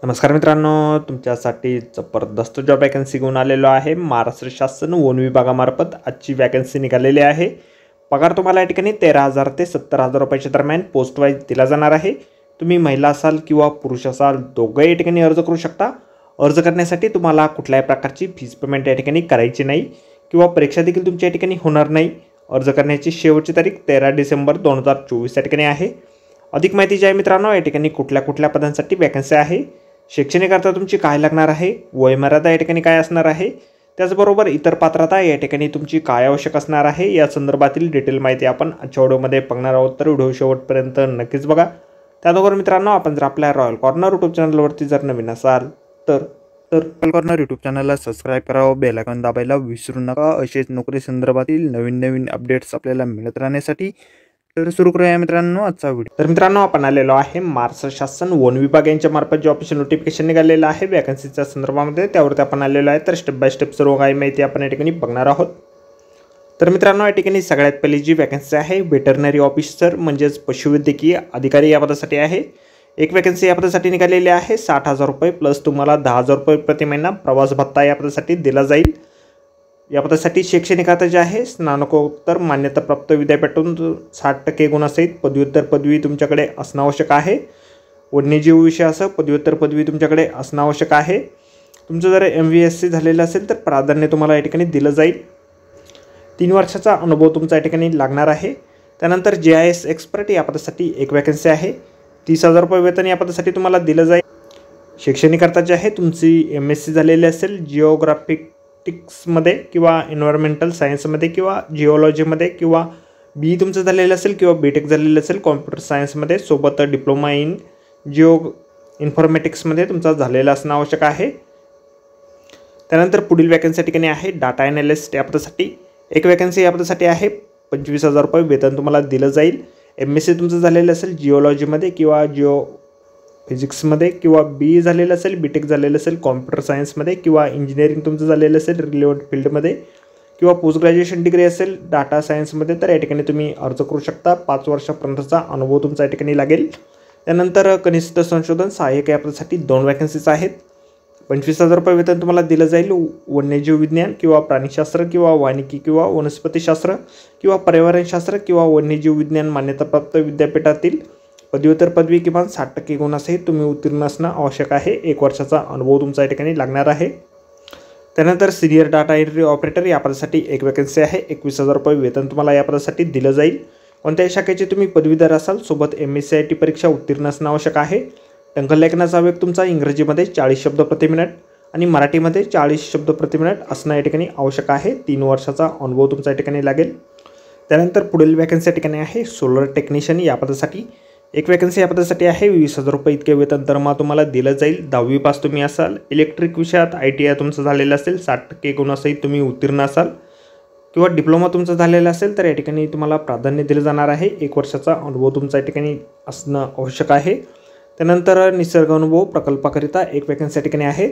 नमस्कार मित्रांनो, तुमच्यासाठी जबरदस्त जॉब वॅकन्सी घेऊन आलेलो आहे। महाराष्ट्र शासन वन विभागामार्फत आजची वॅकन्सी निघालेली आहे। पगार तुम्हाला या ठिकाणी 13,000 ते 70,000 रुपयाच्या दरम्यान पोस्ट वाईज दिला जाणार आहे। तुम्ही महिला असाल किंवा पुरुष असाल दोघे या ठिकाणी अर्ज करू शकता। अर्ज करण्यासाठी तुम्हाला कुठल्याही प्रकारची फीस पेमेंट या ठिकाणी करायची नाही किंवा परीक्षा देखील तुमच्या या ठिकाणी होणार नाही। अर्ज करण्याची शेवटची तारीख 13 डिसेंबर 2024 या ठिकाणी आहे। अधिक माहिती जी आहे मित्रांनो, या ठिकाणी कुठल्या पदांसाठी वॅकन्सी आहे, शैक्षणिक अर्थ तुमची काय लागणार आहे, वयमर्यादा या ठिकाणी काय असणार आहे, त्याचबरोबर इतर पात्रता या ठिकाणी तुमची काय आवश्यक असणार आहे, या संदर्भातील डिटेल माहिती आपण आजच्या व्हिडिओमध्ये बघणार आहोत। तर व्हिडिओ शेवटपर्यंत नक्कीच बघा। त्याचबरोबर मित्रांनो, आपण जर आपल्या रॉयल कॉर्नर यूट्यूब चॅनलवरती जर नवीन असाल तर रॉयल कॉर्नर यूट्यूब चॅनलला सबस्क्राईब करावं, बेल आयकॉन दाबायला विसरू नका। असेच नोकरी संदर्भातील नवीन अपडेट्स आपल्याला मिळत राहण्यासाठी। तर सुरू करूया मित्रांनो आजचा व्हिडिओ। तर मित्रांनो, आपण आलेलो आहे महाराष्ट्र शासन वन विभाग यांच्या मार्फत जे ऑफिशियल नोटिफिकेशन निघालेलं आहे वॅकन्सीच्या संदर्भामध्ये, त्यावरती आपण आलेलो आहे। तर स्टेप बाय स्टेप सर्व काही माहिती आपण या ठिकाणी बघणार आहोत। तर मित्रांनो, या ठिकाणी सगळ्यात पहिली जी वॅकन्सी आहे वेटरनरी ऑफिसर म्हणजेच पशुवैद्यकीय अधिकारी या पदासाठी आहे। एक वॅकन्सी या पदासाठी निघालेली आहे। 60,000 रुपये प्लस तुम्हाला 10,000 रुपये प्रति महिना प्रवास भत्ता या पदासाठी दिला जाईल। या पदासाठी शैक्षणिक अर्हता जे आहे स्नातकोत्तर मान्यताप्राप्त विद्यापीठातून 60% गुणासहित पदव्युत्तर पदवी तुमच्याकडे असणं आवश्यक आहे। वन्यजीव विषयासह पदव्युत्तर पदवी तुमच्याकडे असणं आवश्यक आहे। तुमचं जर MVSC झालेलं असेल तर प्राधान्य तुम्हाला या ठिकाणी दिलं जाईल। 3 वर्षाचा अनुभव तुमचा या ठिकाणी लागणार आहे। त्यानंतर GIS एक्सपर्ट या पदासाठी एक वॅकन्सी आहे। 30,000 रुपये वेतन या पदासाठी तुम्हाला दिलं जाईल। शैक्षणिक अर्हता जे आहे तुमची MSc झालेली असेल जिओग्राफिक्समध्ये किंवा एन्व्हायरमेंटल सायन्समध्ये किंवा जिओलॉजीमध्ये किंवा BE तुमचं झालेलं असेल किंवा BTech झालेलं असेल कॉम्प्युटर सायन्समध्ये, सोबत डिप्लोमा इन इन्फॉर्मॅटिक्समध्ये तुमचा झालेला असणं आवश्यक आहे। त्यानंतर पुढील वॅकन्सी या ठिकाणी आहे डाटा ॲनालिस्ट या पदासाठी एक वॅकन्सी या पदासाठी आहे। 25,000 रुपये वेतन तुम्हाला दिलं जाईल। MSc तुमचं झालेलं असेल जिओलॉजीमध्ये किंवा फिजिक्समध्ये किंवा BE झालेलं असेल, BTech झालेलं असेल कॉम्प्युटर सायन्समध्ये किंवा इंजिनिअरिंग तुमचं झालेलं असेल रिलेव्हंट फील्डमध्ये किंवा पोस्ट ग्रॅज्युएशन डिग्री असेल डाटा सायन्समध्ये, तर या ठिकाणी तुम्ही अर्ज करू शकता। 5 वर्षापर्यंतचा अनुभव तुमचा या ठिकाणी लागेल। त्यानंतर कनिष्ठ संशोधन सहाय्यक या पदासाठी 2 वॅकन्सीज आहेत। 25,000 रुपये वेतन तुम्हाला दिलं जाईल। वन्यजीव विज्ञान किंवा प्राणीशास्त्र किंवा वानिकी किंवा वनस्पतीशास्त्र किंवा पर्यावरणशास्त्र किंवा वन्यजीव विज्ञान मान्यताप्राप्त विद्यापीठातील पदव्युत्तर पदवी किमान 60% गुणासहित तुम्ही उत्तीर्ण असणं आवश्यक आहे। 1 वर्षाचा अनुभव तुमचा या ठिकाणी लागणार आहे। त्यानंतर सिनियर डाटा एंट्री ऑपरेटर या पदासाठी एक वॅकन्सी आहे। 21,000 रुपये वेतन तुम्हाला या पदासाठी दिलं जाईल। कोणत्याही शाखेचे तुम्ही पदवीधर असाल, सोबत MSc परीक्षा उत्तीर्ण असणं आवश्यक आहे। टंकलेखनाचा वेग तुमचा इंग्रजीमध्ये 40 शब्द प्रति मिनिट आणि मराठीमध्ये 40 शब्द प्रति मिनिट असणं या ठिकाणी आवश्यक आहे। 3 वर्षाचा अनुभव तुमचा या ठिकाणी लागेल। त्यानंतर पुढील वॅकन्सी या ठिकाणी आहे सोलर टेक्निशियन या पदासाठी एक वॅकन्सी या पदासाठी आहे। 20,000 रुपये इतके वेतन दरमहा तुम्हाला दिलं जाईल। 10वी पास तुम्ही असाल, इलेक्ट्रिक विषयात ITI तुमचं झालेलं असेल, 60% गुणासहित तुम्ही उत्तीर्ण असाल किंवा डिप्लोमा तुमचं झालेलं असेल तर या ठिकाणी तुम्हाला प्राधान्य दिलं जाणार आहे। 1 वर्षाचा अनुभव तुमचा या ठिकाणी असणं आवश्यक आहे। त्यानंतर निसर्ग अनुभव प्रकल्पाकरिता एक वॅकन्सी या ठिकाणी आहे।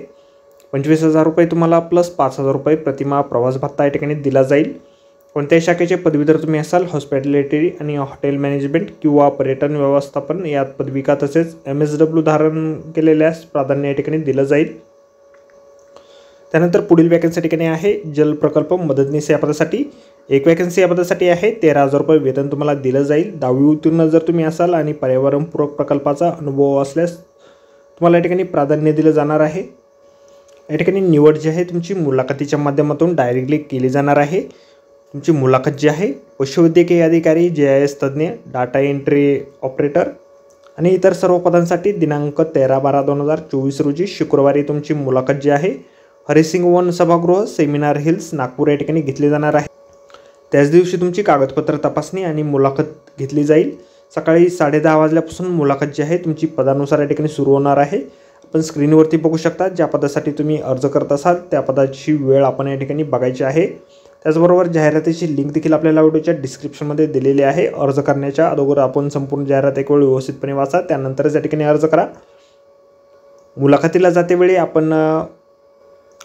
25,000 रुपये तुम्हाला प्लस 5,000 रुपये प्रतिमा प्रवास भत्ता या ठिकाणी दिला जाईल। कोणत्याही शाखेचे पदवीधर तुम्ही असाल, हॉस्पिटॅलिटी आणि हॉटेल मॅनेजमेंट किंवा पर्यटन व्यवस्थापन यात पदविका तसेच MSW धारण केलेल्यास प्राधान्य या ठिकाणी दिलं जाईल। त्यानंतर पुढील वॅकन्सी या ठिकाणी आहे जल प्रकल्प मदतनीस या पदासाठी एक वॅकन्सी या पदासाठी आहे। 13,000 रुपये वेतन तुम्हाला दिलं जाईल। 10वी उत्तीर्ण जर तुम्ही असाल आणि पर्यावरणपूरक प्रकल्पाचा अनुभव असल्यास तुम्हाला या ठिकाणी प्राधान्य दिलं जाणार आहे। या ठिकाणी निवड जी आहे तुमची मुलाखतीच्या माध्यमातून डायरेक्टली केली जाणार आहे। तुमची मुलाखत जी आहे पशुवैद्यकीय अधिकारी, GIS तज्ज्ञ, डाटा एंट्री ऑपरेटर आणि इतर सर्व पदांसाठी दिनांक 13/12/2024 रोजी शुक्रवारी तुमची मुलाखत जी आहे हरिसिंग वन सभागृह सेमिनार हिल्स नागपूर या ठिकाणी घेतली जाणार आहे। त्याच दिवशी तुमची कागदपत्र तपासणी आणि मुलाखत घेतली जाईल। सकाळी 10:30 वाजल्यापासून मुलाखत जी आहे तुमची पदानुसार या ठिकाणी सुरू होणार आहे। आपण स्क्रीनवरती बघू शकता ज्या पदासाठी तुम्ही अर्ज करत असाल त्या पदाची वेळ आपण या ठिकाणी बघायची आहे। त्याचबरोबर जाहिरातीची लिंक देखील आपल्याला व्हिडिओच्या डिस्क्रिप्शनमध्ये दिलेली आहे। अर्ज करण्याच्या अगोदर आपण संपूर्ण जाहिरात एक वेळ व्यवस्थितपणे वाचा, त्यानंतरच या ठिकाणी अर्ज करा। मुलाखतीला जातेवेळी आपण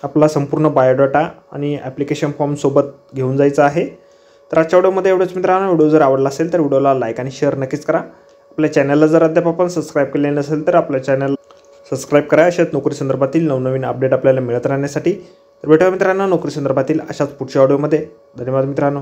आपला संपूर्ण बायोडाटा आणि ॲप्लिकेशन फॉर्म सोबत घेऊन जायचं आहे। तर आजच्या व्हिडिओमध्ये एवढंच मित्रांनो। व्हिडिओ जर आवडला असेल तर व्हिडिओला लाईक आणि शेअर नक्कीच करा। आपल्या चॅनलला जर अद्याप आपण सबस्क्राईब केले नसेल तर आपल्या चॅनल सबस्क्राईब करा अशाच नोकरी संदर्भातील नवनवीन अपडेट आपल्याला मिळत राहण्यासाठी. तर भेटूया मित्रांनो नोकरी संदर्भातील अशाच पुढच्या व्हिडिओमध्ये. धन्यवाद मित्रांनो.